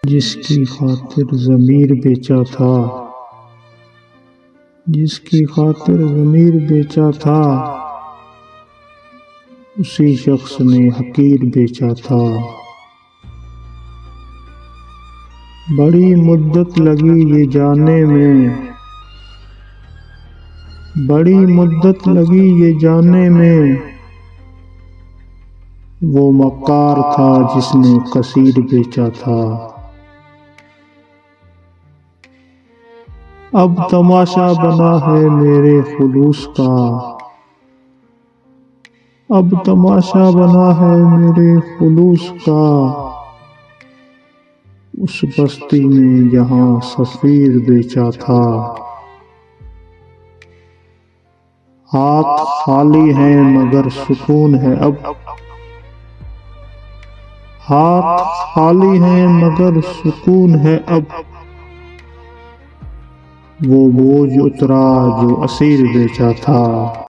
जिसकी खातिर ज़मीर बेचा था, जिसकी खातिर ज़मीर बेचा था, उसी शख्स ने हकीर बेचा था। बड़ी मुद्दत लगी ये जानने में, बड़ी मुद्दत लगी ये जानने में, वो मक्कार था जिसने कसीर बेचा था। अब तमाशा बना है मेरे खुलूस का, अब तमाशा बना है मेरे खुलूस का, उस बस्ती में जहां सफीर बेचा था। हाथ खाली हैं मगर सुकून है अब, हाथ खाली हैं मगर सुकून है अब, वो बोझ उतरा जो असीर बेचा था।